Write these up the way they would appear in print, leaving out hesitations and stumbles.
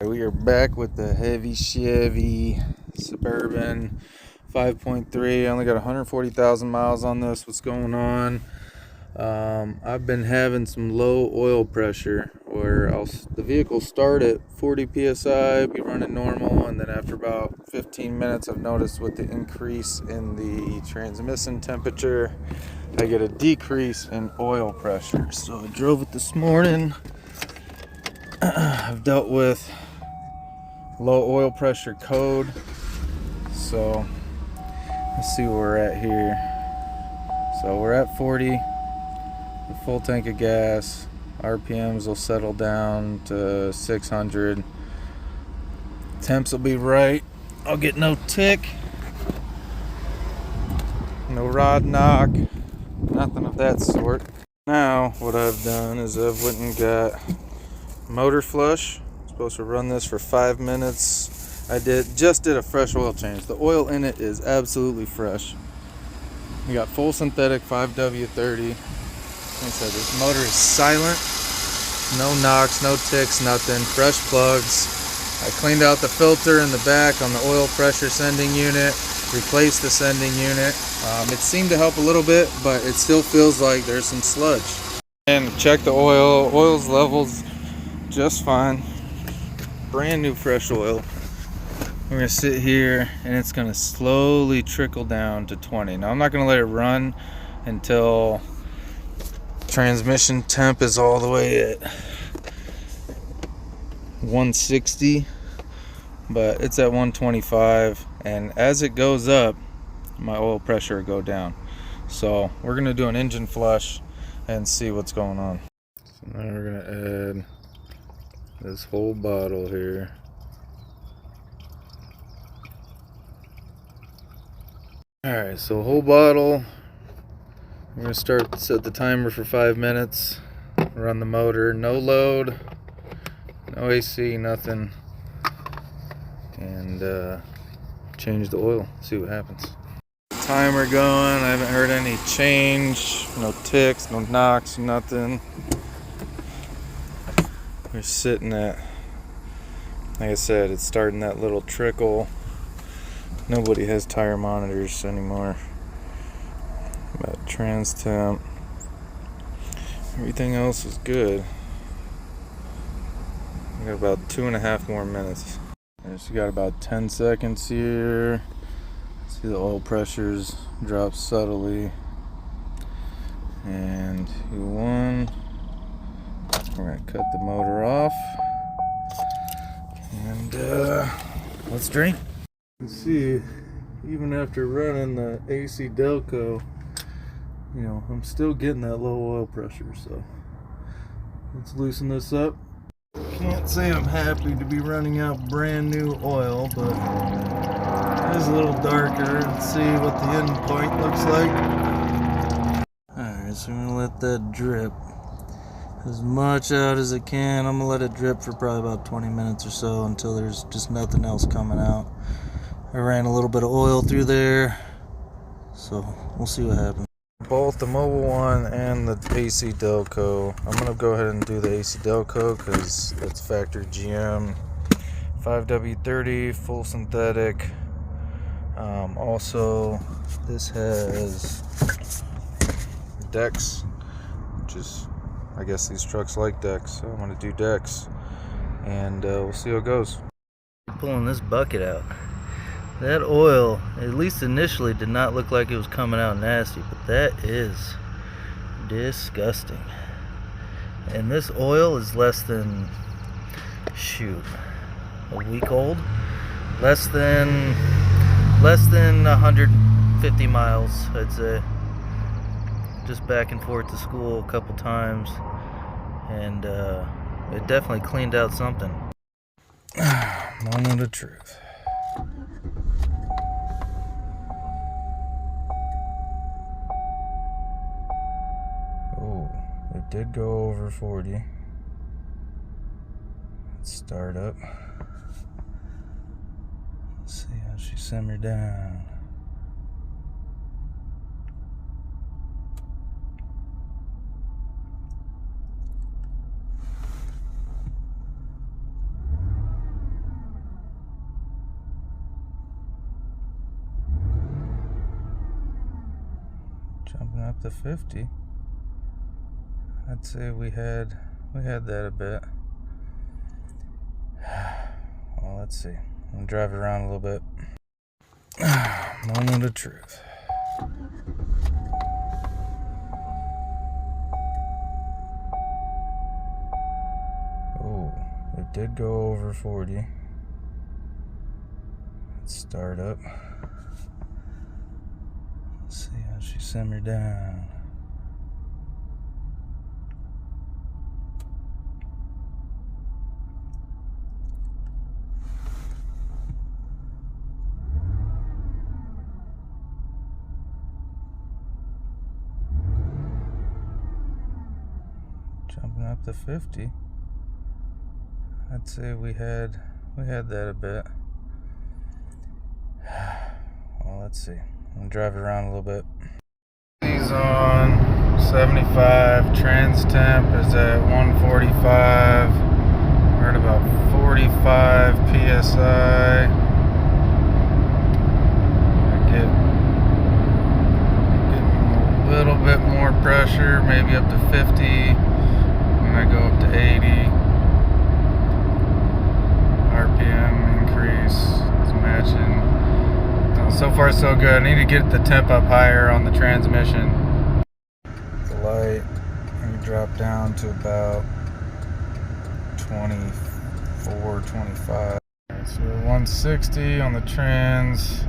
We are back with the heavy Chevy Suburban 5.3. I only got 140,000 miles on this. What's going on? I've been having some low oil pressure where the vehicle start at 40 psi, be running normal, and then after about 15 minutes I've noticed with the increase in the transmission temperature I get a decrease in oil pressure. So I drove it this morning. I've dealt with low oil pressure code, so let's see where we're at here. So we're at 40, the full tank of gas. RPMs will settle down to 600. Temps will be right. I'll get no tick, no rod knock, nothing of that sort. Now what I've done is I've went and got MotorFlush. Supposed to run this for 5 minutes. I just did a fresh oil change. The oil in it is absolutely fresh. We got full synthetic 5W30. Like I said, this motor is silent. No knocks, no ticks, nothing. Fresh plugs. I cleaned out the filter in the back on the oil pressure sending unit. Replaced the sending unit. It seemed to help a little bit, but it still feels like there's some sludge. And check the oil. Oil's levels just fine. Brand new fresh oil. We're gonna sit here and it's gonna slowly trickle down to 20. Now I'm not gonna let it run until transmission temp is all the way at 160, but it's at 125, and as it goes up my oil pressure will go down. So we're gonna do an engine flush and see what's going on. So now we're gonna add this whole bottle here. Alright, so whole bottle. I'm going to set the timer for 5 minutes. Run the motor, no load, no AC, nothing. And change the oil, see what happens. Timer going, I haven't heard any change, no ticks, no knocks, nothing. We're sitting at, like I said, it's starting that little trickle. Nobody has tire monitors anymore. But trans temp, everything else is good. We got about 2.5 more minutes. So we got about 10 seconds here. See the oil pressures drop subtly. And E1. We're gonna cut the motor off, and let's drain. You can see, even after running the AC delco, I'm still getting that low oil pressure. So let's loosen this up. Can't say I'm happy to be running out brand new oil, but it is a little darker. Let's see what the end point looks like. Alright, so I'm gonna let that drip as much out as it can. I'm gonna let it drip for probably about 20 minutes or so until there's just nothing else coming out. I ran a little bit of oil through there, so we'll see what happens. Both the mobile one and the AC delco. I'm gonna go ahead and do the AC delco because that's factory GM 5W30 full synthetic. Also this has decks, which is, I guess these trucks like decks, so I'm going to do decks, and we'll see how it goes. Pulling this bucket out. That oil, at least initially, did not look like it was coming out nasty, but that is disgusting. And this oil is less than, a week old? Less than 150 miles, I'd say. Just back and forth to school a couple times, and it definitely cleaned out something. Moment of truth. Oh, it did go over 40. Let's start up. Let's see how she simmered down. Jumping up to 50. I'd say we had that a bit. Well, let's see. I'm gonna drive it around a little bit. Moment of truth. Oh, it did go over 40. Let's start up. Let's see how she simmered down. Jumping up to 50. I'd say we had that a bit. Well, let's see. I'm gonna drive it around a little bit. He's on 75. Trans temp is at 145. We're at about 45 psi. Getting a little bit more pressure, maybe up to 50. When I go up to 80. RPM increase is matching. So far so good. I need to get the temp up higher on the transmission. The light, we drop down to about 24, 25. So we're 160 on the trans,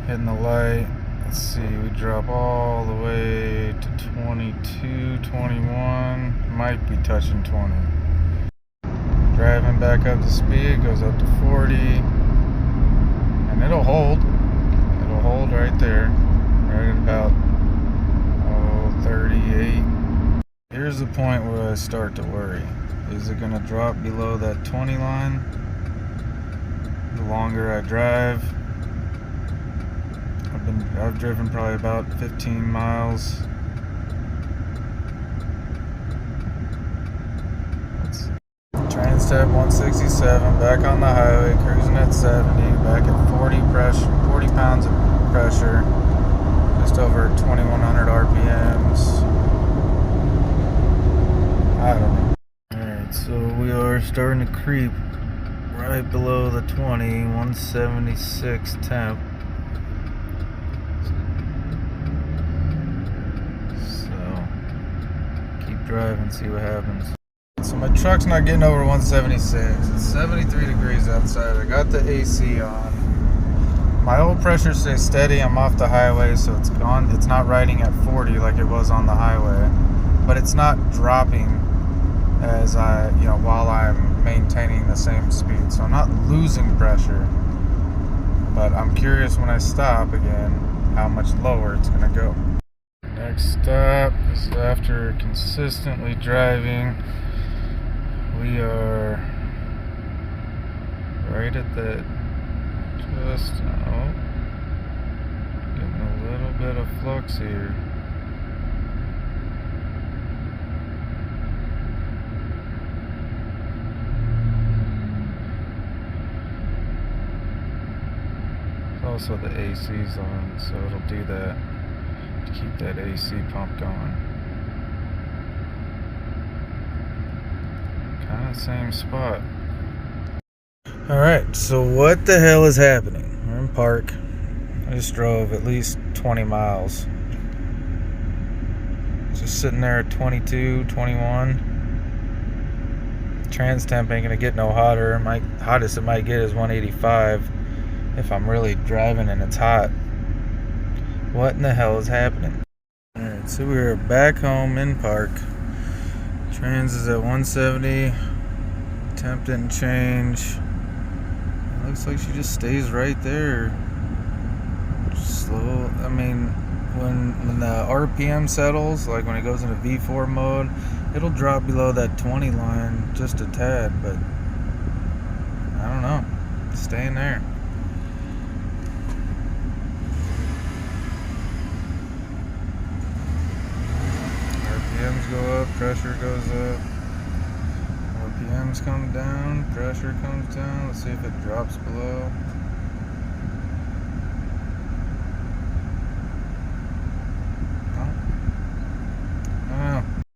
hitting the light. Let's see, we drop all the way to 22, 21, might be touching 20. Driving back up to speed, goes up to 40, and it'll hold right there, right at about 38. Here's the point where I start to worry. Is it going to drop below that 20 line the longer I drive? I've driven probably about 15 miles. Trans temp 167, back on the highway, cruising at 70, back at 40 pounds of pressure, just over 2100 RPMs. I don't know. Alright, so we are starting to creep right below the 20, 176 temp. So, keep driving, see what happens. So my truck's not getting over 176. It's 73 degrees outside. I got the AC on. My old pressure stays steady. I'm off the highway, so it's gone. It's not riding at 40 like it was on the highway, but it's not dropping as while I'm maintaining the same speed. So I'm not losing pressure, but I'm curious when I stop again how much lower it's gonna go. Next stop is after consistently driving. We are right at that, getting a little bit of flux here. Also the AC's on, so it'll do that to keep that AC pump going. Kind of same spot. Alright, so what the hell is happening? We're in park. I just drove at least 20 miles. Just sitting there at 22, 21. Trans temp ain't gonna get no hotter. Hottest it might get is 185 if I'm really driving and it's hot. What in the hell is happening? Alright, so we're back home in park. Trans is at 170. Temp didn't change. It looks like she just stays right there. Slow. I mean, when the RPM settles, like when it goes into V4 mode, it'll drop below that 20 line just a tad, but I don't know. It's staying there. RPMs go up, pressure goes up. RPMs come down, pressure comes down. Let's see if it drops below.